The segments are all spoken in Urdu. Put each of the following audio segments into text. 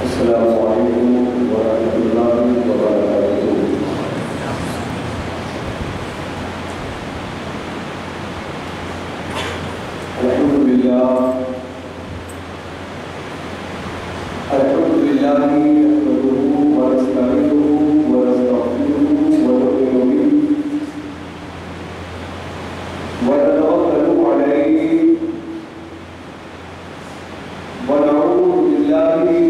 السلام علیکم ورحمۃ اللہ وبرکاتہ۔ الحمد للہ نحمدہ ونستعینہ ونستغفرہ ونؤمن به ونتوکل علیہ ونعوذ باللہ من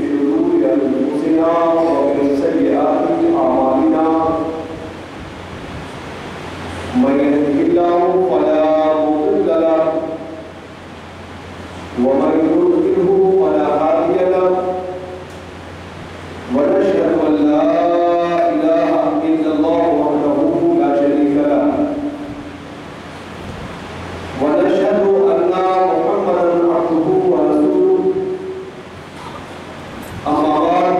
شرور انفسنا ومن سیئات اعمالنا من یهده اللہ فلا مضل له ومن يضلل فلا هادي له ونشهد ان لا اله الا الله وحده لا شريك له ونشهد ان محمدا عبده ورسوله اما بعد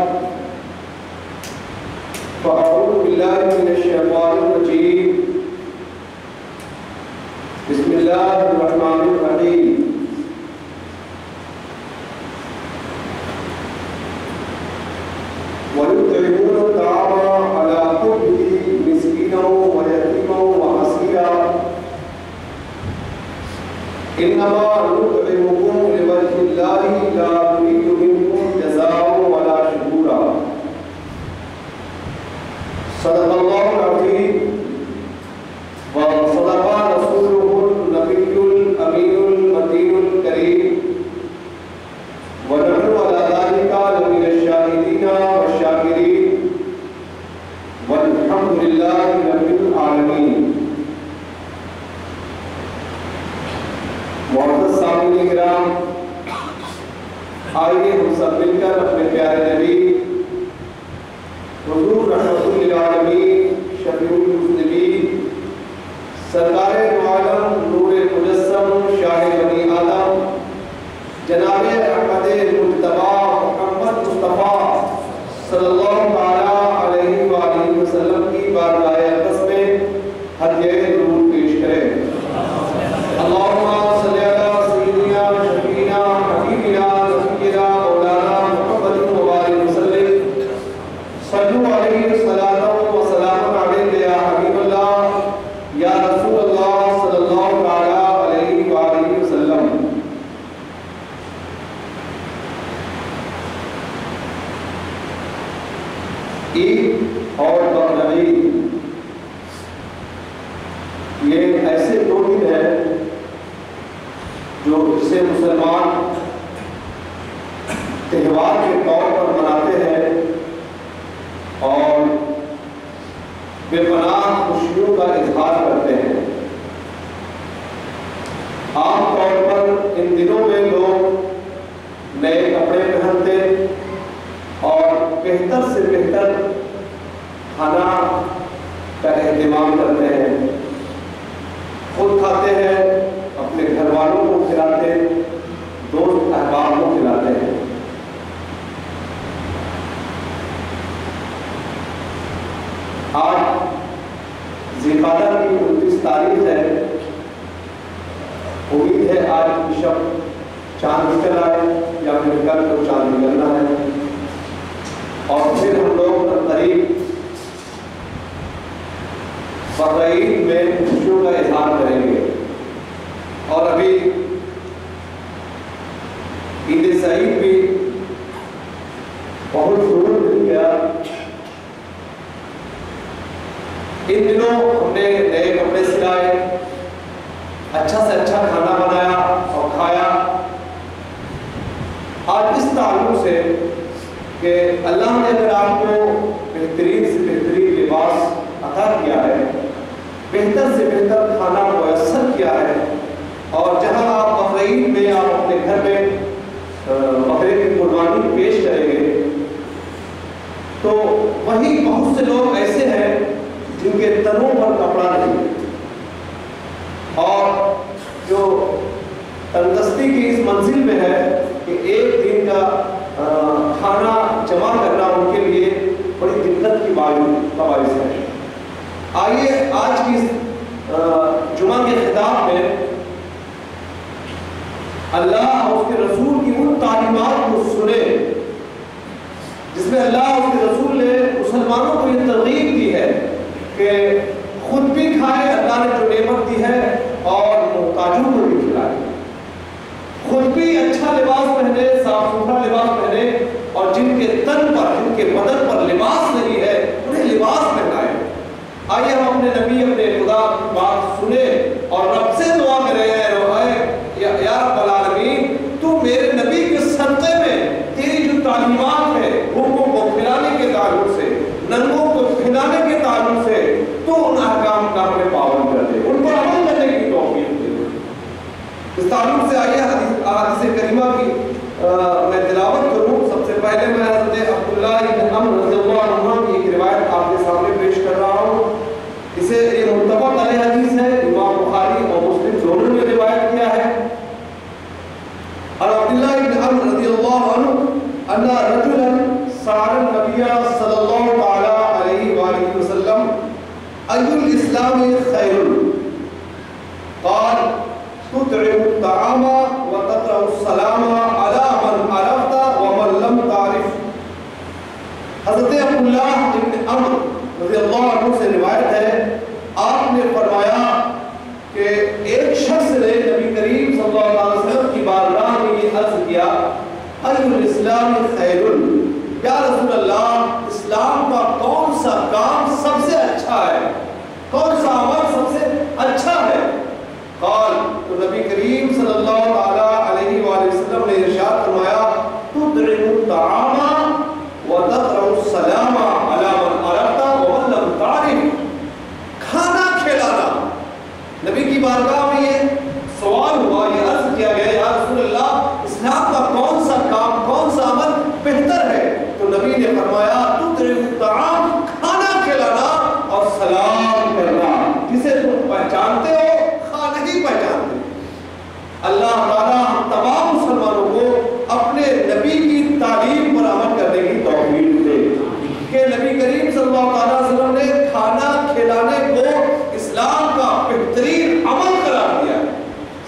فاعوذ بالله من الشيطان الرجيم بسم الله الرحمن الرحيم ويطعمون الطعام على حبه مسكينا ويتيما واسيرا انما نطعمكم لوجه الله لا نريد منكم جزاء ولا شكورا صدق الله العظيم وصدق رسوله النبي الامين المتين الكريم ونحن على ذلك لمن الشاهدين والشاكرين والحمد لله رب العالمين۔ معزز سامعین کرام، آئیے ہم سب مل کر اپنے پیارے نبی حضور رحمۃ للعالمین شفیع المذنبین سرکار دو عالم نور مجسم شاہ بنی آدم جناب احمد مجتبی محمد مصطفیٰ صلی اللہ علیہ وآلہ وسلم کی بارگاہ اقدس میں ہدیہ درود پیش کریں۔ اللہم صلی علی سیدنا شفیعنا حبیبنا نبینا مولانا محمد وبارک وسلم صلو علیہ صلاۃ و سلام علیک یا حبیب اللہ یا رسول اللہ صلی اللہ علیہ وآلہ وسلم۔ عید اور بقرعید یہ ایسے دو دن ہیں جو اسے مسلمان تہوار کے طور پر مناتے ہیں اور بے پناہ خوشیوں کا اظہار کرتے ہیں۔ عام طور پر ان دنوں میں لوگ نئے کپڑے پہنتے اور بہتر سے بہتر کھانا کا اہتمام کرتے ہیں، خود کھاتے ہیں، اپنے گھر والوں کو کھلاتے، دوست احباب کو کھلاتے ہیں۔ آج ذی القعدہ کی 29 تاریخ ہے، امید ہے آج کی شب چاند نکل آئے یا پھر کل کو چاند نکلنا ہے، اور پھر ہم لوگ قریب بقرعید میں خوشیوں کا اظہار کریں گے۔ اور ابھی عید سعید بھی بہت شروع مل گیا۔ ان دنوں ہم نے نئے کپڑے سلائے، اچھا سے اچھا کھانا بنایا اور کھایا۔ آج اس تعلق سے کہ اللہ نے اگر آپ کو بہترین سے بہترین لباس عطا کیا ہے، بہتر سے بہتر کھانا میسر کیا ہے، اور جہاں آپ بقرعید میں آپ اپنے گھر میں بکرے کی قربانی پیش کریں گے، تو وہی بہت سے لوگ ایسے ہیں جن کے تنوں پر کپڑا نہیں، اور جو تندرستی کی اس منزل میں ہے کہ ایک دن کا کھانا جمع کرنا ان کے لیے بڑی دقت کی باعث ہے۔ آئیے آج کی جمعہ کے خطاب میں اللہ اور اس کے رسول کی ان تعلیمات کو سنے جس میں اللہ اور اس کے رسول نے مسلمانوں کو یہ ترغیب دی ہے کہ خود بھی کھائے اللہ نے جو نعمت دی ہے اور محتاجوں کو بھی کھلائے، خود بھی اچھا لباس پہنے، صاف ستھرا لباس پہنے، اور جن کے تن پر، جن کے بدن پر لباس نہیں ہے انہیں لباس پہنائے۔ آئیے ہم اپنے نبی، اپنے خدا کی بات سنیں اور رب سے دعا کریں، یا رب العالمین تو میرے نبی کے صدقے میں تیری جو تعلیمات ہے بھوکوں کو کھلانے کے تعلق سے، ننگوں کو کھلانے کے تعلق سے، تو ان احکام کا ہمیں پابند کر دے، ان پر عمل کرنے کی توفیق دے۔ اس تعلق سے آئیے حدیث کریمہ کی میں تلاوت کروں۔ سب سے پہلے میں حضرت عبداللہ ابن عمرو رضی اللہ عنہ کی ایک روایت آپ کے سامنے پیش کر رہا ہوں۔ اسے یہ متفق علیہ حدیث ہے، امام بخاری اور مسلم دونوں نے روایت کیا ہے۔ اور عبداللہ ابن عمرو رضی اللہ عنہ ان رجلا سأل النبي صلی اللہ علیہ وآلہ وسلم أي الإسلام خير؟ قال تطعم الطعام وتقرأ السلام على من عرفت ومن لم تعرف۔ حضرت عبداللہ ابن عمرو رضی اللہ عنہ سے روایت ہے، آپ نے فرمایا کہ ایک شخص نے نبی کریم صلی اللہ علیہ وسلم کی بارگاہ میں یہ عرض کیا، أي الإسلام خير؟ یا رسول اللہ، اسلام کا کون سا کام سب سے اچھا ہے، کون سا عمل سب سے اچھا ہے؟ قال، تو نبی کریم صلی اللہ علیہ وآلہ وسلم نے ارشاد فرمایا، تطعم الطعام وتقرأ السلام على من عرفت ومن لم تعرف۔ کھانا کھلانا، نبی کی بارگاہ میں یہ سوال ہوا، یہ عرض کیا گیا، یا رسول اللہ اسلام کا کون سا کام، کون سا عمل بہتر ہے؟ تو نبی نے فرمایا، تطعم الطعام، کھانا کھلانا، اور سلام کرنا، جسے تم پہچانتے ہو خواہ نہیں پہچانتے۔ اللہ تعالیٰ ہم تمام مسلمانوں کو اپنے نبی کی تعلیم پر عمل کرنے کی توفیق دے کہ نبی کریم صلی اللہ علیہ وسلم نے کھانا کھلانے کو اسلام کا بہترین عمل قرار دیا۔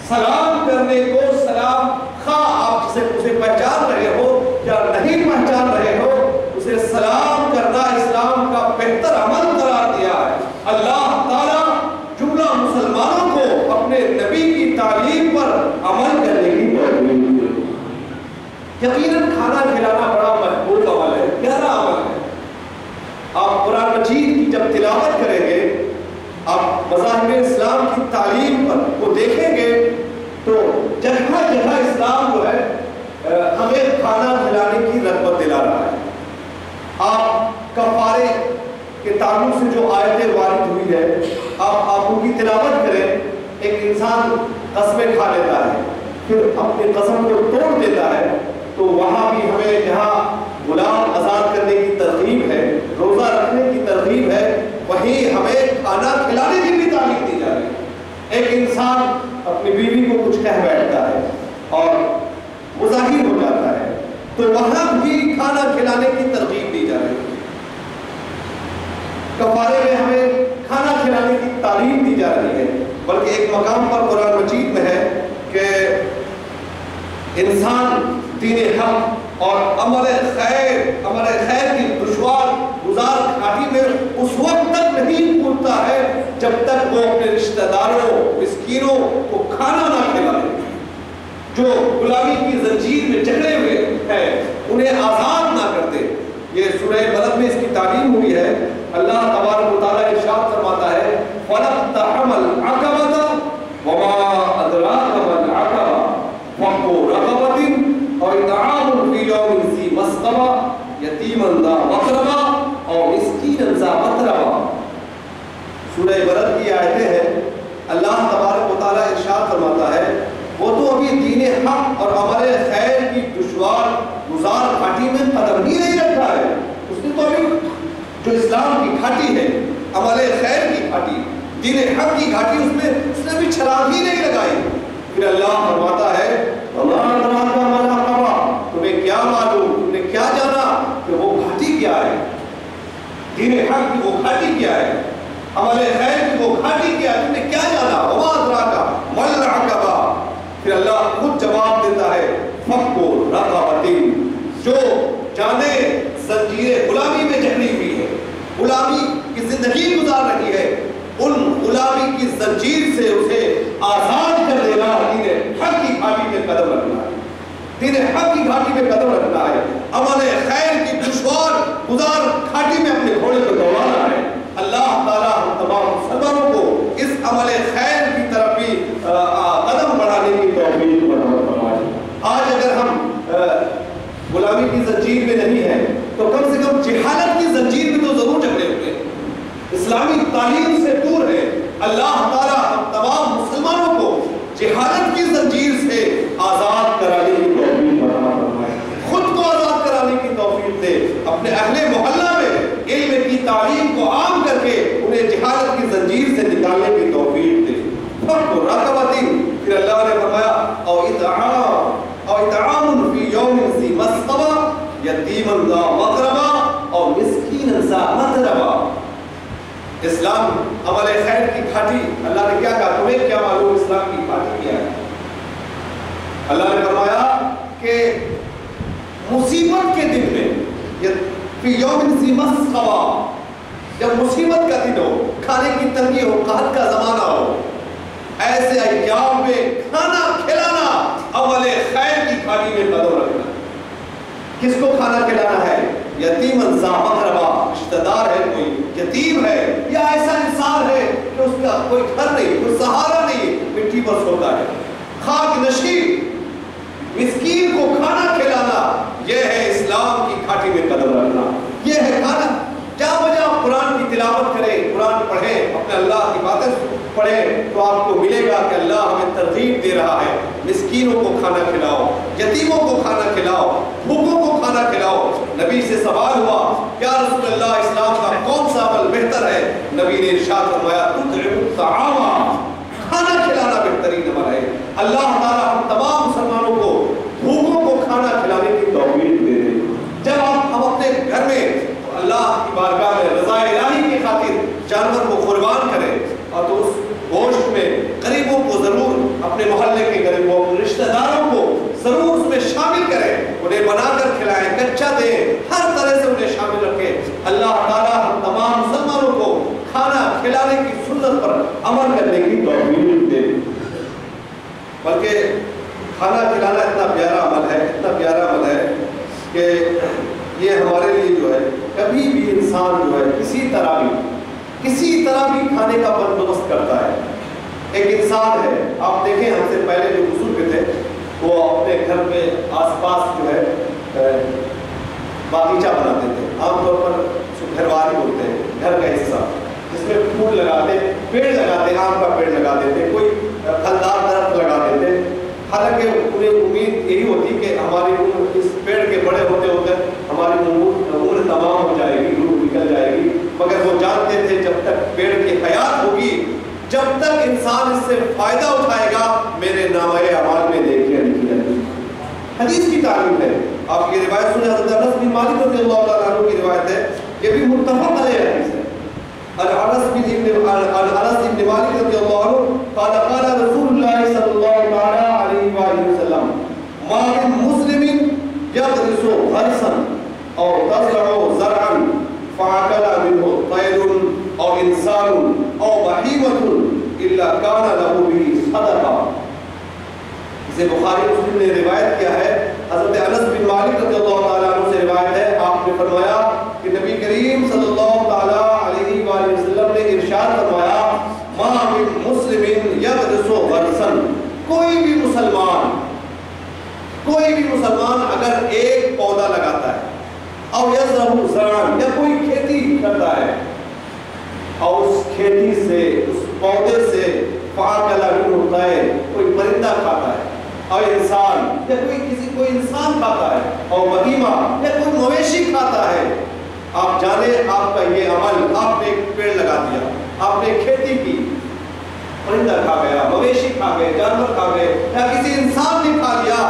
سلام کرنے کو، سلام خواہ آپ اسے پہچان رہے ہو یا نہیں پہچان رہے ہو، اسے سلام کرنا اسلام کا بہتر عمل قرار دیا ہے۔ اللہ تعالیٰ جملہ مسلمانوں کو اپنے نبی کی تعلیم پر عمل کرنے کی توفیق دے۔ یقیناً کھانا کھلانا بڑا محبوب عمل ہے، پیارا عمل ہے۔ آپ قرآن مجید کی جب تلاوت کریں گے، آپ مذاہب اسلام کی تعلیم پر وہ دیکھیں گے تو جگہ جگہ اسلام جو ہے ہمیں کھانا کھلانے کی رغبت دلا رہا ہے۔ آپ کفارے کے تعلق سے جو آیتیں وارد ہوئی ہے، آپ ان کی تلاوت کریں۔ ایک انسان قسمیں کھا لیتا ہے، پھر اپنی قسم کو توڑ دیتا ہے، تو وہاں بھی ہمیں جہاں غلام آزاد کرنے کی ترغیب ہے، روزہ رکھنے کی ترغیب ہے، وہیں ہمیں کھانا کھلانے کی بھی تعلیم دی جا رہی ہے۔ ایک انسان اپنی بیوی کو کچھ کہہ بیٹھتا ہے اور مظاہر ہو جاتا ہے، تو وہاں بھی کھانا کھلانے کی ترغیب دی جا رہی ہے۔ کفارے میں ہمیں کھانا کھلانے کی تعلیم دی جا رہی ہے، بلکہ ایک مقام پر قرآن مجید میں ہے کہ انسان دین حق اور عمل خیر کی دشوار گزار گھاٹی میں اس وقت تک نہیں پہنچتا ہے جب تک وہ اپنے رشتہ داروں، مسکینوں کو کھانا نہ کھلائے۔ جو غلامی کی زنجیر میں جکڑے ہوئے ہیں انہیں آزاد نہ کرتے۔ یہ سورہ بلد میں اس کی تعلیم ہوئی ہے۔ اللہ تبارک و تعالیٰ ارشاد فرماتا ہے، فَلَقْتَحَمَ الْعَقَبَةَ وَمَا أَدْرَاكَ مَا الْعَقَبَةُ فَكُّ رَقَبَةٍ أَوْ إِطْعَامٌ فِي يَوْمٍ ذِي مَسْغَبَةٍ يَتِيمًا ذَا مَقْرَبَةٍ أَوْ مِسْكِينًا ذَا مَتْرَبَةٍ۔ سورہ بلد کی آیتیں ہیں۔ اللہ تبارک و تعالیٰ ارشاد فرماتا ہے، وہ تو ابھی دین حق اور عمل خیر کی دشوار گزار گھاٹی میں قدم ہی نہیں رکھا ہے۔ اس نے تو ابھی جو اسلام کی گھاٹی ہے، عمل خیر کی گھاٹی، دین حق کی گھاٹی، اس نے بھی چھلانگ ہی نہیں لگائی۔ پھر اللہ فرماتا ہے، وَمَا أَدْرَاكَ مَا الْعَقَبَةُ، تمہیں کیا معلوم، تم نے کیا جانا کہ وہ گھاٹی کیا ہے، دین حق کی وہ گھاٹی کیا ہے، عمل خیر کی وہ گھاٹی کیا ہے، تم نے کیا جانا؟ وَمَا أَدْرَاكَ مَا الْعَقَبَةُ۔ پھر اللہ خود جواب زنجیر سے اسے آزاد کر دینا دین حق کی گھاٹی میں قدم رکھنا ہے، دین حق کی گھاٹی میں قدم رکھنا ہے، عمل خیر کی دشوار گزار گھاٹی میں اپنے گھوڑے کو دوڑانا ہے۔ اللہ تعالیٰ ہم تمام مسلمانوں کو اس عمل خیر کی طرف بھی قدم بڑھانے کی توفیق عطا فرمائے۔ آج اگر ہم غلامی کی زنجیر میں نہیں ہے تو کم سے کم جہالت کی زنجیر میں تو ضرور جکڑے ہوئے، اسلامی تعلیم سے دور ہے۔ اللہ تعالیٰ ہم تمام مسلمانوں کو جہالت کی زنجیر سے آزاد کرانے کی توفیق عطا فرمائے، خود کو آزاد کرانے کی توفیق دے، اپنے اہل محلہ میں علم کی تعلیم کو عام کر کے انہیں جہالت کی زنجیر سے نکالنے کی توفیق دے۔ فرق رقبتین، پھر اللہ نے فرمایا او اطعام فی یوم ذی مسغبہ یتیما ذا مقربہ اور مسکینا ذا متربہ۔ اسلام عمل خیر کی گھاٹی، اللہ نے کیا کہا؟ تمہیں کیا معلوم اسلام کی گھاٹی کیا ہے؟ اللہ نے فرمایا کہ مصیبت کے دن میں فی یوم ذی مسغبہ، جب مصیبت کا دن ہو، کھانے کی تنگی ہو، قحط کا زمانہ ہو، ایسے ایام میں کھانا کھلانا عمل خیر کی گھاٹی میں قدم رکھنا۔ کس کو کھانا کھلانا ہے؟ یتیما ذا مقربہ، رشتہ دار ہے، کوئی یتیم ہے یا ایسا انسان ہے کہ اس کا کوئی گھر نہیں، کوئی سہارا نہیں، مٹی پر سوتا ہے، خاک نشین، مسکین کو کھانا کھلانا، یہ ہے اسلام کی گھاٹی میں قدم رکھنا۔ یہ ہے کھانا جہاں بجا قرآن کی تلاوت کریں، قرآن پڑھیں، اپنے اللہ کی باتیں پڑھیں تو آپ کو ملے گا کہ اللہ ہمیں ترغیب دے رہا ہے، مسکینوں کو کھانا کھلاؤ، یتیموں کو کھانا کھلاؤ، بھوکوں کو کھانا کھلاؤ۔ نبی سے سوال ہوا یا رسول اللہ اسلام کا کون سا عمل بہتر ہے؟ نبی نے ارشاد فرمایا تطعم الطعام، کھانا کھلانا بہترین عمل ہے۔ اللہ تعالیٰ ہم تمام مسلمانوں کو بھوکوں کو کھانا کھلانے کی توفیق دے دے۔ جب ہم اپنے گھر میں اللہ کی بارگاہ میں رضا الہی کی خاطر جانور کو قربان کریں اور تو اس گوشت میں غریبوں کو ضرور، اپنے محلے کے غریبوں کو، رشتہ داروں کو ضرور اس میں شامل کریں، انہیں بنا کر کھلائیں، کچا دیں، ہر طرح سے انہیں شامل رکھیں۔ اللہ تعالیٰ ہم تمام مسلمانوں کو کھانا کھلانے کی سنت پر عمل کرنے کی توفیق دے۔ بلکہ کھانا کھلانا اتنا پیارا عمل ہے، اتنا پیارا عمل ہے کہ یہ ہمارے لیے جو ہے کبھی بھی انسان جو ہے کسی طرح بھی کھانے کا بندوبست کرتا ہے۔ ایک انسان ہے، آپ دیکھیں ہم سے پہلے جو بزرگ تھے وہ اپنے گھر میں آس پاس جو ہے باغیچہ بناتے تھے، عام طور پر گھرواری بولتے ہیں، گھر کا حصہ جس میں پھول لگاتے، پیڑ لگاتے، آم کا پیڑ لگا دیتے، کوئی پھلدار درخت لگا دیتے۔ حالانکہ انہیں امید یہی ہوتی کہ ہماری عمر اس پیڑ کے بڑے ہوتے ہوتے ہماری عمر تمام ہو جائے گی، روح نکل جائے گی، مگر وہ جانتے تھے جب تک پیڑ کی حیات ہوگی، جب تک انسان اس سے فائدہ اٹھائے گا، میرے نامۂ اعمال میں دیکھیں لکھی جائے گی۔ حدیث کی تعلیم ہے، آپ یہ روایت سنیں، حضرت انس بن مالک رضی اللہ تعالیٰ عنہ کی روایت ہے، یہ بھی متفق علیہ حدیث ہے۔ انس بن مالک رضی اللہ عنہ قال قال رسول اللہ صلی اللہ علیہ وآلہ وسلم ما من مسلم يغرس غرسا او تزرع زرعا فاكل منه طير او انسان او بهيمة الا كان له به صدقہ۔ اسے بخاری مسلم نے روایت کیا ہے، حضرت انس بن مالک رضی اللہ تعالیٰ عنہ سے روایت ہے، آپ نے فرمایا کہ نبی کریم صلی اللہ تعالیٰ علیہ وآلہ وسلم نے ارشاد فرمایا ما من مسلم یغرس غرسا، کوئی بھی مسلمان اگر ایک پودا لگاتا ہے اور یزرع زرعا یا کوئی کھیتی کرتا ہے اور اس کھیتی سے، اس پودے سے فاکل منہ طیر، کوئی پرندہ کھاتا ہے، اور انسان یا کوئی انسان کھاتا ہے، اور بہیمہ یا کوئی مویشی کھاتا ہے۔ آپ جانیں آپ کا یہ عمل، آپ نے ایک پیڑ لگا دیا، آپ نے کھیتی کی، پرندہ کھا گیا، مویشی کھا گئے، جانور کھا گئے، یا کسی انسان نے کھا لیا،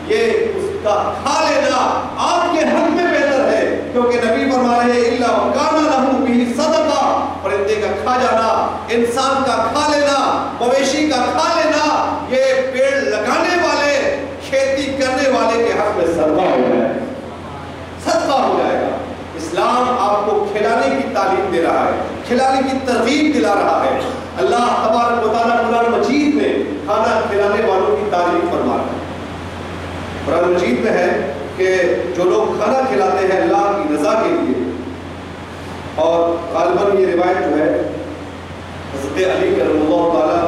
یہ اس کا کھا لینا آپ کے حق میں بہتر ہے، کیونکہ نبی فرما رہے ہیں الا کان لہ بہ صدقہ، پرندے کا کھا جانا، انسان کا کھا لینا، مویشی کا کھا لینا، یہ پیڑ لگانے والے، کھیتی کرنے والے کے حق میں صدقہ ہو جائے گا، صدقہ ہو جائے گا۔ اسلام آپ کو کھلانے کی تعلیم دے رہا ہے، کھلانے کی ترغیب دلا رہا ہے۔ اللہ تبارک و تعالیٰ قرآن مجید میں کھانا کھلانے والوں کی تعریف فرما رہا ہے. قرآن مجید میں ہے کہ جو لوگ کھانا کھلاتے ہیں اللہ کی رضا کے لیے، اور غالباً یہ روایت جو ہے حضرت علی کرم اللہ تعالیٰ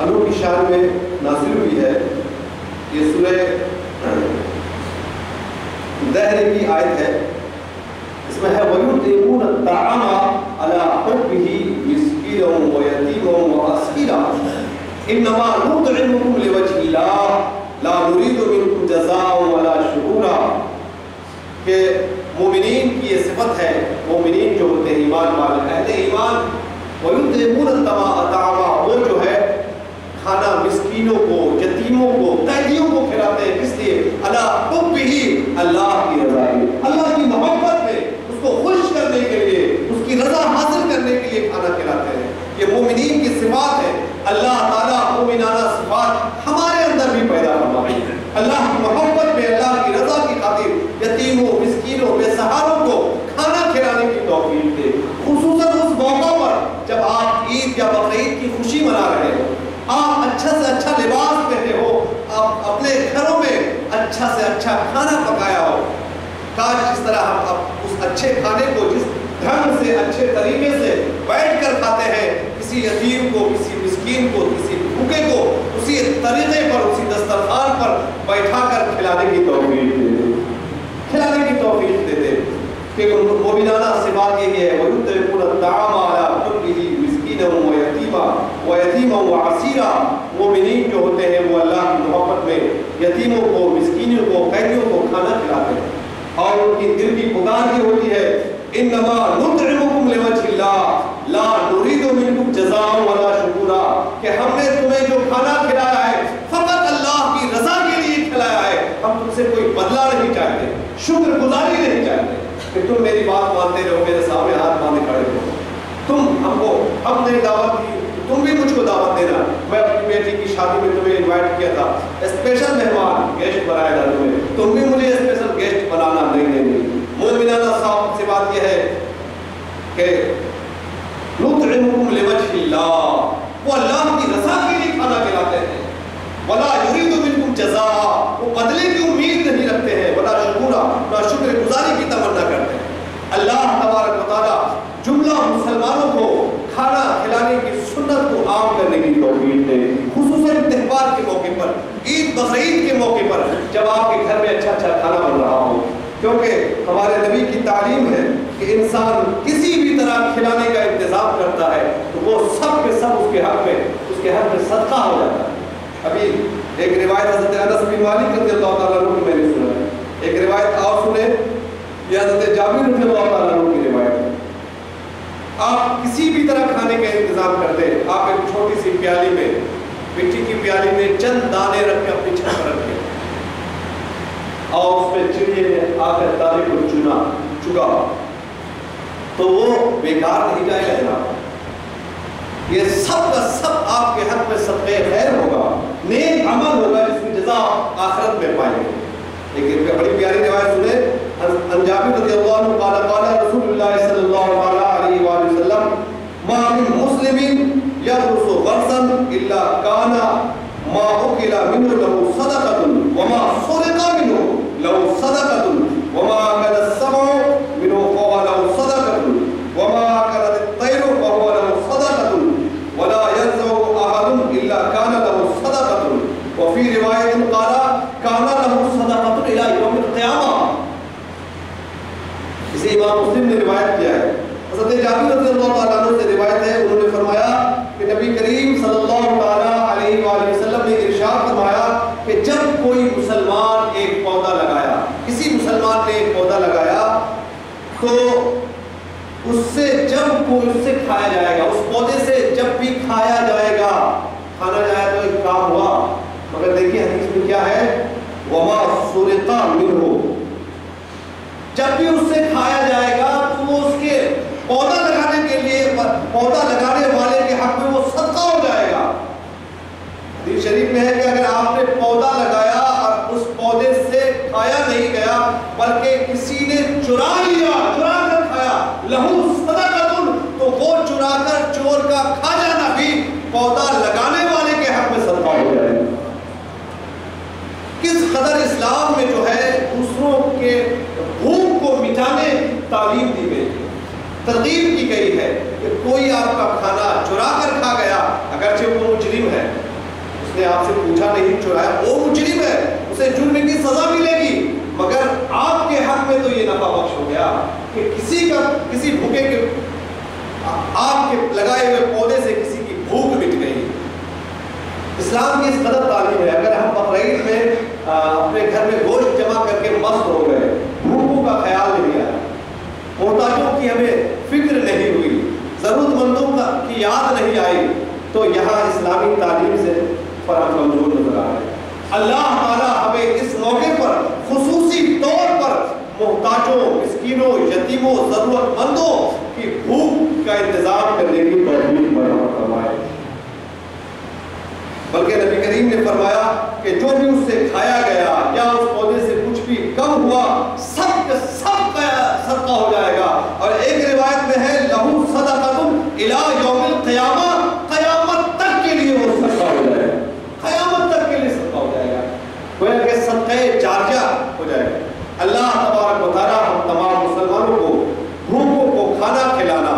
عنہ کی شان میں نازل ہوئی ہے. یہ سورہ دہر کی آیت ہے. اس میں ہے وَيُطْعِمُونَ الطَّعَامَ عَلَىٰ حُبِّهِ مِسْكِينًا وَيَتِيمًا وَأَسِيرًا إِنَّمَا نُطْعِمُكُمْ لِوَجْهِ اللَّهِ لَا نُرِيدُ مِنكُمْ جَزَاءً وَلَا شُكُورًا. کہ مومنین کی یہ صفت ہے، مومنین جو ہوتے ہیں ایمان والے اہل ایمان، وَيُطْعِمُونَ الطَّعَامَ، وہ جو ہے کھانا مسکینوں کو، یتیموں کو، قیدیوں کو کھلاتے ہیں. کس لیے؟ عَلَىٰ حُبِّهِ، اللہ کی رضا کے، اللہ کی محبت میں اس کو خوش کرنے کے لیے، اس کی رضا حاصل کرنے کے لیے کھانا کھلاتے ہیں. یہ مومنین کی صفات ہے. اللہ تعالیٰ مومنانہ صفات ہمارے اندر بھی پیدا فرمائے. اللہ کی محبت میں، اللہ کی رضا کی خاطر یتیموں، مسکینوں، بے سہاروں کو کھانا کھلانے کی توفیق دے. خصوصاً اس موقع پر جب آپ عید یا بقرعید کی خوشی منا رہے ہو، آپ اچھا سے اچھا لباس پہنے ہو، آپ اپنے گھروں میں اچھا سے اچھا کھانا پکایا ہو. کاش جس طرح ہم اس اچھے کھانے کو جس ڈھنگ سے، اچھے طریقے سے بیٹھ کر کھاتے ہیں، کسی یتیم کو، کسی مسکین کو، کسی بھوکے کو اسی طریقے پر، اسی دسترخوان پر بیٹھا کر کھلانے کی توفیق دے دے، کھلانے کی توفیق دے دے. کہ مومنانہ صفات یہ ہے وَيُطْعِمُونَ الطَّعَامَ عَلَىٰ حُبِّهِ مِسْكِينًا وَيَتِيمًا وَأَسِيرًا. مومنین جو ہوتے ہیں وہ اللہ کی محبت میں یتیموں کو، مسکینوں کو، قیدیوں کو کھانا کھلاتے ہیں، اور ان کی دل کی پکار یہ ہوتی ہے إِنَّمَا نُطْعِمُكُمْ لِوَجْهِ اللَّهِ لَا نُرِيدُ مِنكُمْ جَزَاءً وَلَا شُكُورًا. کہ ہم نے تمہیں جو کھانا کھلایا ہے فقط اللہ کی رضا کے لیے کھلایا ہے، ہم تم سے کوئی بدلہ نہیں چاہتے، شکر گزاری نہیں چاہتے کہ تم میری بات مانتے رہو، میرے سامنے ہاتھ باندھے کھڑے ہو. ہم نے دعوت دی، تم بھی مجھ کو دعوت دینا. میں اپنی بیٹی کی شادی میں تمہیں انوائٹ کیا تھا، اسپیشل مہمان گیسٹ بنایا تھا تمہیں، تم بھی مجھے اسپیشل گیسٹ بنانا نہیں. مومنانہ صاحب سے بات یہ ہے کہ نُطْعِمُكُمْ لِوَجْهِ اللَّهِ، وہ اللہ کی رضا کے لیے کھانا کھلاتے ہیں. وَلَا يُرِيدُ مِنكُمْ جَزَاءً، وہ بدلے کی امید نہیں رکھتے ہیں. وَلَا شُكُورًا، نہ شکر گزاری کی تمنا کرتے ہیں. اللہ تبارک و تعالیٰ جملہ مسلمانوں کو کھانا کھلانے کی سنت کو عام کرنے کی توفیق دے. خصوصاً تہوار کے موقع پر، عید بقرعید کے موقع پر، جب آپ کے گھر میں اچھا اچھا کھانا بن رہا ہو. کیونکہ ہمارے نبی کی تعلیم ہے کہ انسان کسی بھی طرح کھلانے کا انتظام کرتا ہے تو وہ سب کے سب اس کے حق میں صدقہ ہو جاتا ہے. ابھی ایک روایت حضرت انس بن مالک رضی اللہ تعالیٰ عنہ کی میں نے سنا ہے. ایک روایت اور سنیں، یہ حضرت جابر رضی اللہ تعالیٰ عنہ کی روایت ہے. آپ کسی بھی طرح کھانے کا انتظام کرتے ہیں، آپ ایک چھوٹی سی پیالی میں، مٹی کی پیالی میں چند دانے رکھ کے اپنی چھت پر رکھیں، اور اس میں چڑیے نے آ کر دانے کو چگا تو وہ بیکار نہیں جائے گا جناب. یہ سب کا سب آپ کے حق میں صدقہ خیر ہوگا، نیک عمل ہوگا جس کی جزا آخرت میں پائیں گے. لیکن بڑی پیاری روایت سنیں، عن جابر رضی اللہ عنہ قال قال رسول اللہ صلی اللہ علیہ وآلہ وسلم ما من مسلم يغرس غرسا الا كان ما اكل منه له صدقة وما سرق منه له صدقة وما اكل السبع منه فهو له صدقة وما اكلت الطير فهو له صدقة ولا ينزع احد الا كان له صدقة وفي رواية قال كان له صدقة الى يوم القيامة. اسے امام مسلم نے روایت کیا ہے. حضرت جابر رضی اللہ تعالیٰ عنہ سے روایت ہے، انہوں نے فرمایا کہ نبی کریم صلی اللہ تعالیٰ علیہ وآلہ وسلم نے ارشاد فرمایا کہ جب کوئی مسلمان ایک پودا لگایا، کسی مسلمان نے ایک پودا لگایا تو اس سے جب کوئی اس سے کھایا جائے گا، اس پودے سے جب بھی کھایا جائے گا، کھانا جائے تو ایک کام ہوا، مگر دیکھیے حدیث میں کیا ہے، وما سرق منه، جب بھی اس سے کھایا جائے گا تو وہ اس کے پودا لگانے کے لیے، پودا لگانے والے کے حق میں وہ صدقہ ہو جائے گا. حدیث شریف میں ہے کہ اگر آپ نے پودا لگایا اور اس پودے سے کھایا نہیں گیا بلکہ کسی نے چرا لیا، چرا کر کھایا، لہو صدقۃ، تو وہ چرا کر چور کا کھا جانا بھی کہ کوئی آپ کا کھانا چرا کر کھا گیا، اگرچہ وہ مجرم ہے، اس نے آپ سے پوچھا نہیں چرایا، وہ مجرم ہے، اسے جرم کی سزا ملے گی، مگر آپ کے حق میں تو یہ نفع بخش ہو گیا کہ کسی بھوکے کے آپ کے لگائے ہوئے پودے سے کسی کی بھوک مٹ گئی۔ اسلام کی اس قدر تعلیم ہے۔ اگر ہم بقرعید میں اپنے گھر میں گوشت جمع کر کے مست ہو گئے، بھوکوں کا خیال نہیں آیا، محتاجوں کی ہمیں فکر نہیں ہوئی، ضرورت مندوں کی یاد نہیں آئی، تو یہاں اسلامی تعلیم سے پر ہم کمزور نظر آ رہے ہیں۔ اللہ تعالیٰ ہمیں اس موقع پر خصوصی طور پر محتاجوں، مسکینوں، یتیموں، ضرورت مندوں کی بھوک کا انتظام کرنے کی توفیق مرحمت فرمائے۔ بلکہ نبی کریم نے فرمایا کہ جو بھی اس سے کھایا گیا یا اس پودے سے کچھ بھی کم ہوا، سب کا صدقہ ہو جائے گا، اور ایک روایت میں ہے لہو صدقۃ الی یوم القیامہ، قیامت تک کے لیے وہ صدقہ ہو جائے گا، قیامت تک کے لیے صدقہ ہو جائے گا، گویا کہ صدقہ جاریہ ہو جائے گا۔ اللہ تبارک و تعالیٰ ہم تمام مسلمانوں کو بھوکوں کو کھانا کھلانا،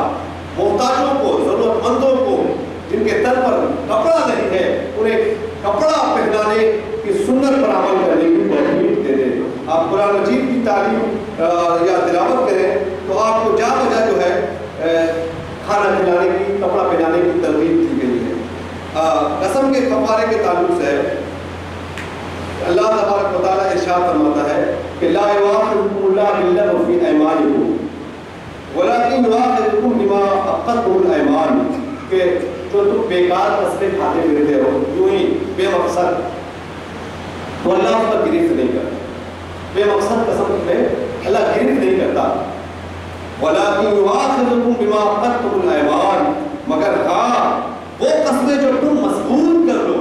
محتاجوں کو، ضرورت مندوں کو، جن کے تن پر کپڑا نہیں ہے انہیں کپڑا پہنانے کی سنت پر عمل کرنے کی توفیق دے دے۔ آپ قرآن مجید کی تعلیم یا تلاوت کریں تو آپ کو جا بجا جو ہے کھانا کھلانے کی، کپڑا پہنانے کی ترغیب دی گئی ہے۔ قسم کے کفارے کے تعلق سے اللہ تبارک و تعالیٰ ارشاد فرماتا ہے کہ لا یؤاخذکم اللہ باللغو فی ایمانکم ولکن یؤاخذکم بما عقدتم الایمان، کہ جو تم بیکار قسمیں کھاتے پھرتے ہو یوں ہی بے مقصد، تو اللہ اس پر گرفت نہیں کرتا، بے مقصد قسم میں اللہ گرفت نہیں کرتا۔ وَلَكِنْ يُؤَاخِذُكُمْ بِمَا عَقَدتُّمُ الْأَيْمَانَ، مگر ہاں وہ قسمیں جو تم مضبوط کر لو،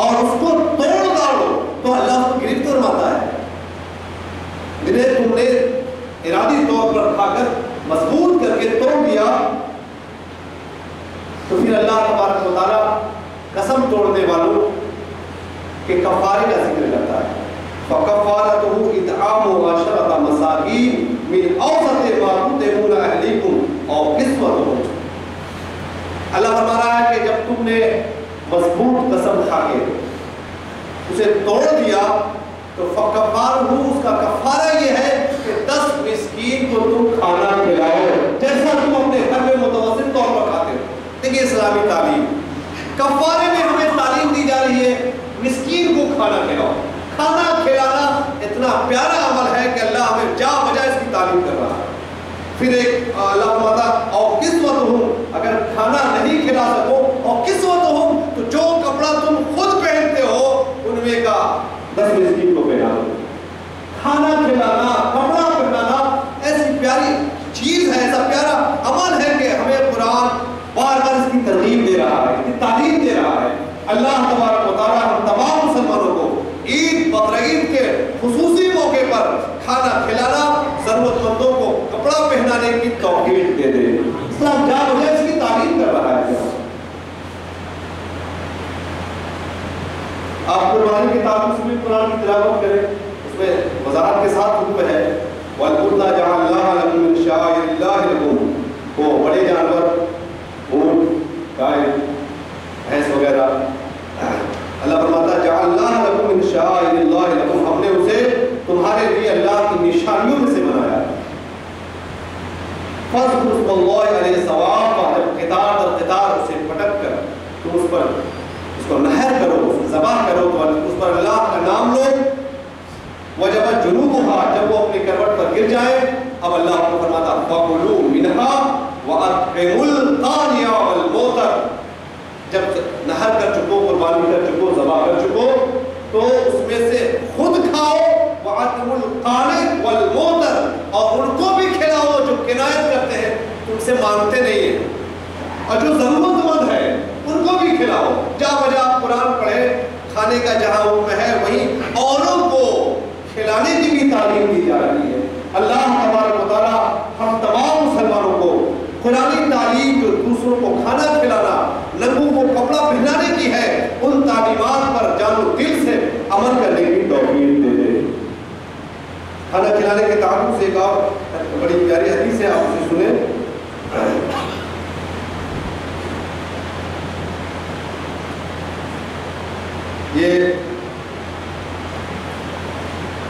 اور اس کو توڑ ڈالو، تو اللہ اس کو گرفت فرماتا ہے۔ جنہیں تم نے ارادی طور پر کھا کر مضبوط کر کے توڑ دیا، تو پھر اللہ تبارک و تعالیٰ قسم توڑنے والوں کے کفارے کا ذکر کرتا ہے۔ فَكَفَّارَتُهُ إِطْعَامُ عَشَرَةَ مَسَاكِينَ مِنْ أَوْسَطِ مَا تُطْعِمُونَ أَهْلِيكُمْ أَوْ كِسْوَتُهُمْ۔ اللہ فرما رہا ہے کہ جب تم نے مضبوط قسم کھا کے اسے توڑ دیا تو فَكَفَّارُهُ، اس کا کفارہ یہ ہے کہ 10 مسکین کو تم کھانا کھلاؤ، جیسا تم اپنے گھر میں متوسط طور پر کھاتے ہو۔ دیکھیے اسلامی تعلیم، کفارے میں ہمیں تعلیم دی جا رہی ہے مسکین کو کھانا کھلاؤ۔ کھانا کھلانا اتنا پیارا عمل ہے کہ اللہ ہمیں جا بجا اس کی تعلیم کر رہا ہے۔ پھر ایک اللہ فرماتا اور کسوتہم، اگر کھانا نہیں کھلا سکو اور کسوتہم، تو جو کپڑا تم خود پہنتے ہو ان میں کا 10 مسکین کو پہنا دو۔ کھانا کھلانا، کپڑا پہنانا ایسی پیاری چیز ہے، ایسا پیارا عمل ہے کہ ہمیں قرآن بار بار اس کی ترغیب دے رہا ہے، اس کی تعلیم دے رہا ہے۔ اللہ تبارک و تعالیٰ ہم تمام مسلمانوں کو عید بقرعید کے خصوصی موقع پر کھانا کھلانا، ضرورت مندوں کو کپڑا پہنانے کی توفیق دے دے۔ اسلام جا بجا اس کی تعلیم کر رہا ہے۔ آپ قربانی کے تعلق سے بھی قرآن کی تلاوت کریں، اس میں وضاحت کے ساتھ حکم ہے وَالْقُرْنَا جَعَلْنَاهَا لَكُم مِّن شَعَائِرِ اللَّهِ لَكُم، وہ بڑے جانور، اونٹ، گائے، بھینس وغیرہ، اللہ فرماتا ہے جَعَلْنَاهَا لَكُم مِّن شَعَائِرِ اللَّهِ لَكُم، ہم نے اسے تمہارے لیے اللہ کی نشانیوں میں سے بنایا ہے۔ فَاذْكُرُوا اسْمَ اللَّهِ عَلَيْهِ صَوَافًا، جب قطار در قطار اسے پٹک کر تم اس پر اس کو نہر کرو، اس کو ذبح کرو، تو اس پر اللہ کا نام لو۔ وَجَبَتْ جُنُوبُهَا، جب وہ اپنی کروٹ پر گر جائے، اب اللہ کو فرماتا فَكُلُوا مِنْهَا وَأَطْعِمُوا الْقَانِعَ وَالْمُعْتَرَ، جب نہر کر چکو، قربانی کر چکو، ذبح کر چکو، تو اس میں سے خود کھاؤ، وَأَطْعِمُوا الْقَانِعَ وَالْمُعْتَرَ، اور ان کو بھی کھلاؤ جو کنایت کرتے ہیں، تم سے مانگتے نہیں ہیں، اور جو ضرورت مند ہے ان کو بھی کھلاؤ۔ جا بجا آپ قرآن پڑھیں، کھانے کا جہاں حکم ہے وہیں اوروں کو کھلانے کی بھی تعلیم دی جا رہی ہے۔ اللہ تبارک و تعالیٰ ہم تمام مسلمانوں کو قرآنی تعلیم جو دوسروں کو کھانا کھلانا، ننگوں کو کپڑا پہنانے کی ہے، ان تعلیمات پر جان و دل سے عمل کرنے کی توفیق دے دے۔ کھانا کھلانے کے تعلق ایک اور بڑی پیاری حدیث ہے، آپ اسے سنیں۔ یہ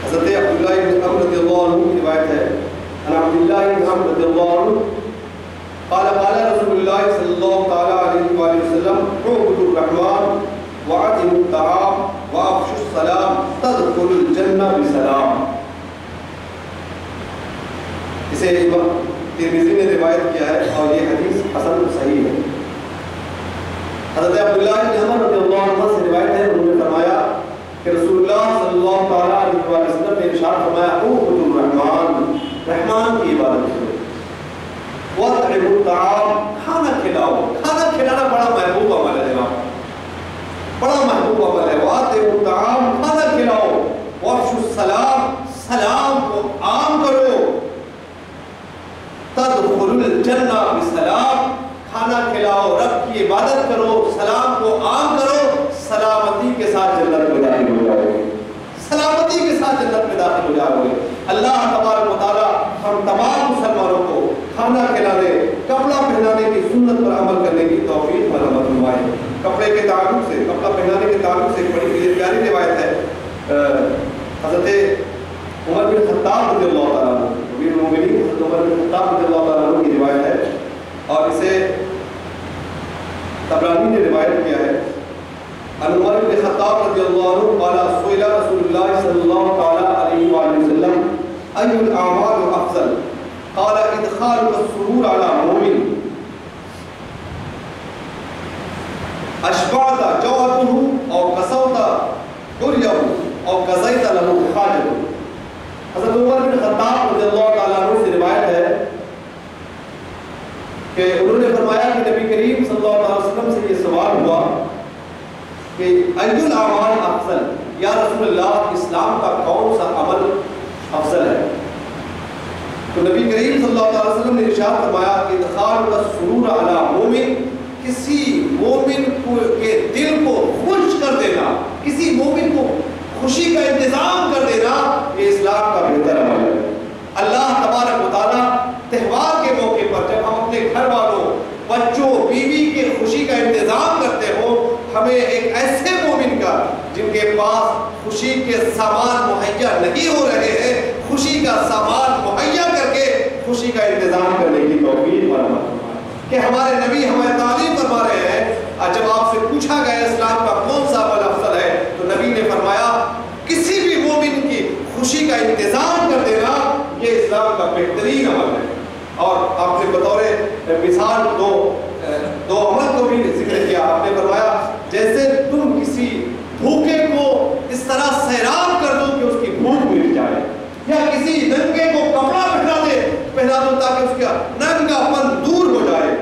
حضرت عبداللہ بن عمر رضی اللہ عنہ کی روایت ہے، ان عبداللہ بن عمر رضی اللہ عنہ قال قال رسول اللہ صلی اللہ تعالی علیہ وآلہ وسلم اعبدوا الرحمن وعدموا الطعام وافشوا السلام تدخلوا الجنہ بسلام۔ اسے امام ترمذی نے روایت کیا ہے اور یہ حدیث حسن صحیح ہے۔ حضرت عبداللہ بن عمر رضی اللہ عنہ سے روایت ہے، انہوں نے فرمایا کہ رسول اللہ صلی اللہ تعالی علیہ وسلم نے ارشاد فرمایا اعبدوا الرحمن، رحمان کی عبادت کرو، وَاطْعِمُوا الطَّعَامَ، کھانا کھلاؤ۔ کھانا کھلانا بڑا محبوب عمل ہے جناب، بڑا محبوب عمل ہے۔ وَاطْعِمُوا الطَّعَامَ، کھانا کھلاؤ، وَافْشُوا السَّلَامَ، سلام کو عام کرو، تَدْخُلُوا الْجَنَّةَ بِسَلَامٍ، کھانا کھلاؤ، رب کی عبادت کرو، سلام کو عام کرو، سلامتی کے ساتھ جنت میں داخل ہو جاؤ گے، سلامتی کے ساتھ جنت میں داخل ہو جاؤ گے۔ اللہ تبارک و تعالیٰ ہم تمام مسلمانوں کو کھانا کھلانے، کپڑا پہنانے کی سنت پر عمل کرنے کی توفیق عطا فرمائے۔ کپڑے کے تعلق سے، کپڑا پہنانے کے تعلق سے ایک بڑی پیاری روایت ہے، حضرت عمر بن خطاب رضی اللہ تعالیٰ عنہ، امیر المومنین حضرت عمر بن خطاب رضی اللہ تعالیٰ عنہ کی روایت ہے اور اسے طبرانی نے روایت کیا ہے۔ ان عمر بن خطاب رضی اللہ عنہ قال سئل رسول اللہ صلی اللہ تعالی علیہ وآلہ وسلم ای الاعمال افضل قال ادخال السرور على مؤمن اشبعت جوعته او كسوت عريه او قضيت له حاجته۔ حضرت عمر بن خطاب رضی اللہ تعالیٰ عنہ سے روایت ہے کہ انہوں نے فرمایا کہ نبی کریم صلی اللہ علیہ وسلم سے یہ سوال ہوا کہ ای الاعمال افضل، یا رسول اللہ اسلام کا کون سا عمل افضل ہے؟ تو نبی کریم صلی اللہ علیہ وسلم نے ارشاد فرمایا کہ ادخال السرور علی مومن، کسی مومن کے دل کو خوش کر دینا، کسی مومن کو خوشی کا انتظام کر دینا، یہ اسلام کا بہتر عمل ہے۔ اللہ تبارک و تعالیٰ تہوار کے موقع پر جب ہم اپنے گھر والوں، بچوں، بیوی کے خوشی کا انتظام کرتے ہو، ہمیں ایک ایسے مومن کا جن کے پاس خوشی کے سامان مہیا نہیں ہو رہے ہیں، خوشی کا سامان مہیا کر کے خوشی کا انتظام کرنے کی توفیق فرمائے۔ کہ ہمارے نبی ہمیں تعلیم فرما رہے ہیں، جب آپ سے پوچھا گیا اسلام کا کون سا عمل افضل ہے تو نبی نے فرمایا کسی بھی مومن کی خوشی کا انتظام کر دینا یہ اسلام کا بہترین عمل ہے۔ اور آپ نے بطور مثال دو عمل کو بھی ذکر کیا، آپ نے فرمایا جیسے تم کسی بھوکے کو اس طرح سیراب کر دو کہ اس کی بھوک مٹ جائے، یا کسی ننگے کو کپڑا پہنا دو تاکہ اس کا ننگا پن دور ہو جائے۔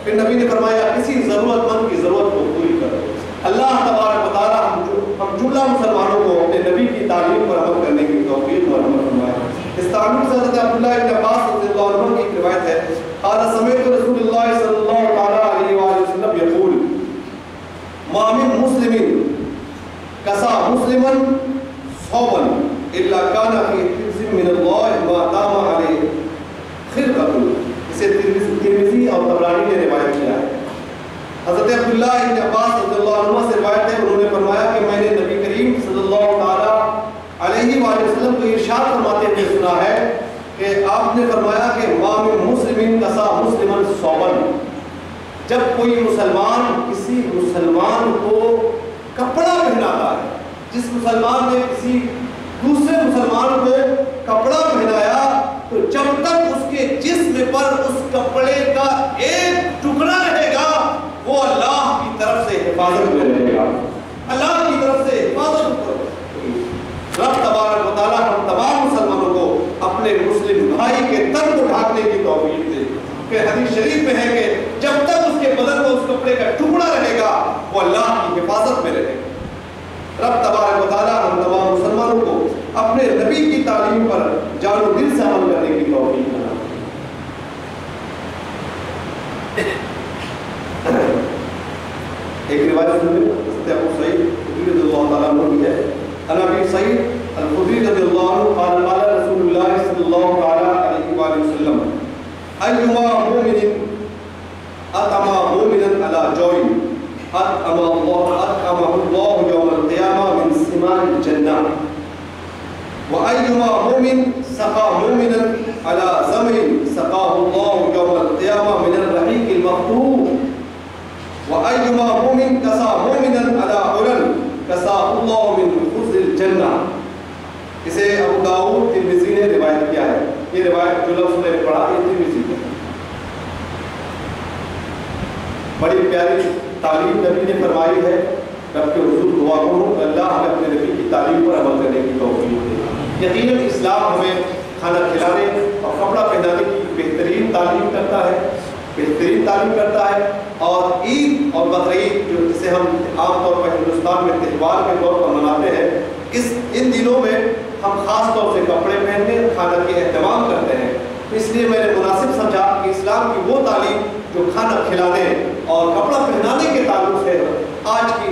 پھر نبی نے فرمایا کسی ضرورت مند کی ضرورت کو پوری کرو۔ اللہ تبارک و تعالیٰ ہم جملہ مسلمانوں کو اپنے نبی کی تعلیم پر عمل کرنے کی توفیق اور عمل فرمائے۔ اس تعلق سے حضرت عبداللہ بن عباس رضی اللہ عنہ کی ایک روایت ہے، قال سمعت رسول اللہ صلی اللہ تعالی علیہ وآلہ وسلم یقول ما من مسلم کسا مسلما صوبا الا كان في حفظ من الله ما دام عليه خرقة۔ اسے ترمذی اور طبرانی نے روایت کیا ہے۔ حضرت عبداللہ بن عباس رضی اللہ عنہ سے روایت ہے، انہوں نے فرمایا کہ میں نے نبی کریم صلی اللہ تعالی علیہ وآلہ وسلم کو ارشاد فرماتے ہوئے سنا ہے کہ آپ نے فرمایا کہ ما من مسلم کسا مسلما صوبا، جب کوئی مسلمان کسی مسلمان کو کپڑا پہناتا ہے، جس مسلمان نے کسی دوسرے مسلمان کو کپڑا پہنایا تو جب تک اس کے جسم پر اس کپڑے کا ایک ٹکڑا رہے گا وہ اللہ کی طرف سے حفاظت میں رہے گا، اللہ کی طرف سے حفاظت کرو۔ رب تبارک و تعالیٰ ہم تمام مسلمانوں کو اپنے مسلم بھائی کے تن کو ڈھانکنے کی توفیق دے۔ کہ حدیث شریف میں ہے کہ جب تک اس کے بدن کو اس کپڑے کا ٹکڑا رہے گا وہ اللہ کی حفاظت میں رہے گا۔ رب تبارک و تعالیٰ ہم تمام مسلمانوں کو اپنے نبی کی تعلیم پر جان و دل سے عمل کرنے کی توفیق دے۔ ایک روایت سنیں حضرت ابو سعید خدری رضی اللہ تعالیٰ عنہ کی ہے، ان ابی سعید الخدری رضی اللہ عنہ قال قال رسول اللہ صلی اللہ أيما مؤمن أطعم مؤمنا على جوع أطعمه الله يوم القيامة من ثمار الجنة وأيما مؤمن سقى مؤمنا على زمن سقاه الله يوم القيامة من الرحيق المخطوب وأيما مؤمن كسى مؤمنا على علل كساه الله من خبز الجنة. اسے ابو داؤد ترمذی نے روایت کیا ہے. یہ روایت جو لفظ میں نے پڑھا یہ ترمذی کا. بڑی پیاری تعلیم نبی نے فرمائی ہے. رب کے حضور دعا کروں اللہ ہمیں اپنے نبی کی تعلیم پر عمل کرنے کی توفیق دے. یقیناً اسلام ہمیں کھانا کھلانے اور کپڑا پہنانے کی بہترین تعلیم کرتا ہے اور عید اور بقرعید جسے ہم عام طور پر ہندوستان میں تہوار کے طور پر مناتے ہیں ان دنوں میں ہم خاص طور سے کپڑے پہننے کھانا کے اہتمام کرتے ہیں. اس لیے میں نے مناسب سمجھا کہ اسلام کی وہ تعلیم جو کھانا کھلانے اور کپڑا پہنانے کے تعلق سے آج کی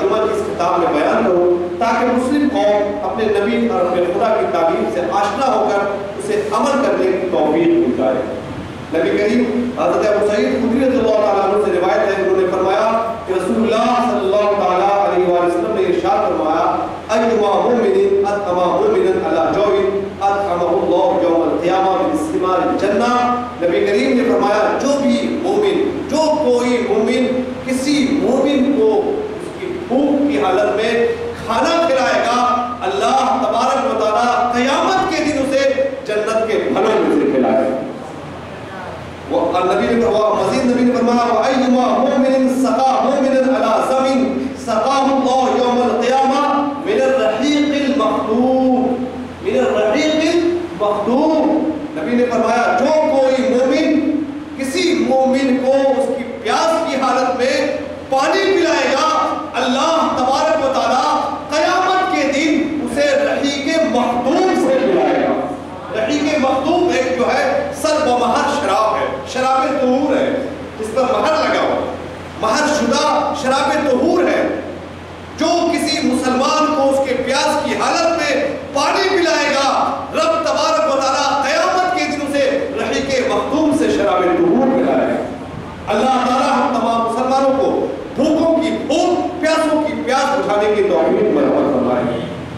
جمعہ کی اس کتاب میں بیان کروں تاکہ مسلم قوم اپنے نبی اور اپنے خدا کی تعلیم سے آشنا ہو کر اسے عمل کرنے کی توفیق مل جائے. نبی کریم حضرت ابو سعید خدری رضی اللہ تعالیٰ عنہ سے روایت ہے انہوں نے فرمایا کہ رسول اللہ صلی اللہ تعالیٰ علیہ وآلہ وسلم نے ارشاد فرمایا ایما مؤمن اطعم مؤمنا علی جوع اطعمہ اللہ یوم القیامہ من ثمار الجنہ. نبی کریم نے فرمایا جو کوئی مومن کسی مومن کو اس کی بھوک کی حالت میں کھانا کھلائے گا اللہ تبارک و تعالیٰ قیامت کے دن اسے جنت کے پھلوں میں سے کھلائے گا. والنبی نے مزید نبی نے فرمایا وَأَيُّمَا مُؤْمِنٍ سَقَى مُؤْمِنًا عَلَى زَمٍ سَقَاهُ اللَّهُ يَوْمَ الْقِيَامَةِ مِنَ الرَّحِيقِ الْمَخْتُومِ نبی نے فرمایا جو کوئی مومن کسی مومن کو اس کی پیاس کی حالت میں پانی پلائے گا اللہ تبارک و تعالیٰ قیامت کے دن اسے رحیق مختوم سے پلائے گا. رحیق مختوم ایک جو ہے سر و مہر شراب ہے, شراب طہور ہے, اس پر مہر لگا ہوا مہر شدہ شراب طہور ہے. جو کسی مسلمان کو اس کے پیاس کی حالت میں پانی پلائے گا رب تبارک و تعالیٰ قیامت کے دن اسے رحیق مختوم سے شراب طہور پلائے گا. اللہ تعالیٰ ہم تمام مسلمانوں کو بھوکوں کی بھوک پیاسوں کی پیاس اٹھانے کی توفیق مرحمت فرمائے.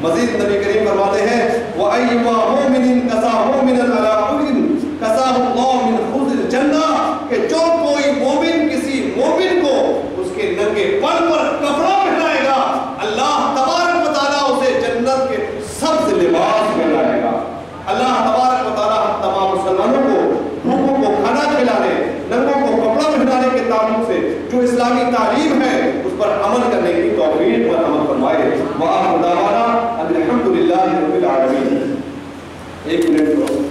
مزید نبی کریم فرماتے ہیں وَأَيُّمَا مُؤْمِنٍ كَسَى مُؤْمِنًا عَلَى عُرٍ كَسَاهُ اللَّهُ مِنْ خُبْزِ الْجَنَّةِ کہ جو کوئی مومن کسی مومن کو اس کے ننگے پن پر کپڑا پہنائے گا اللہ تبارک و تعالیٰ اسے جنت کے سبز لباس پہنائے گا. اللہ تبارک و تعالیٰ ہم تمام مسلمانوں کو بھوکوں کو کھانا کھلانے ننگوں کو کپڑا پہنانے کے تعلق سے جو اسلامی تعلیم ہے اس پر عمل کرنے کی توفیق پر عمل فرمائے. وآخر دعوانا الحمدللہ رب العالمین. ایک منٹ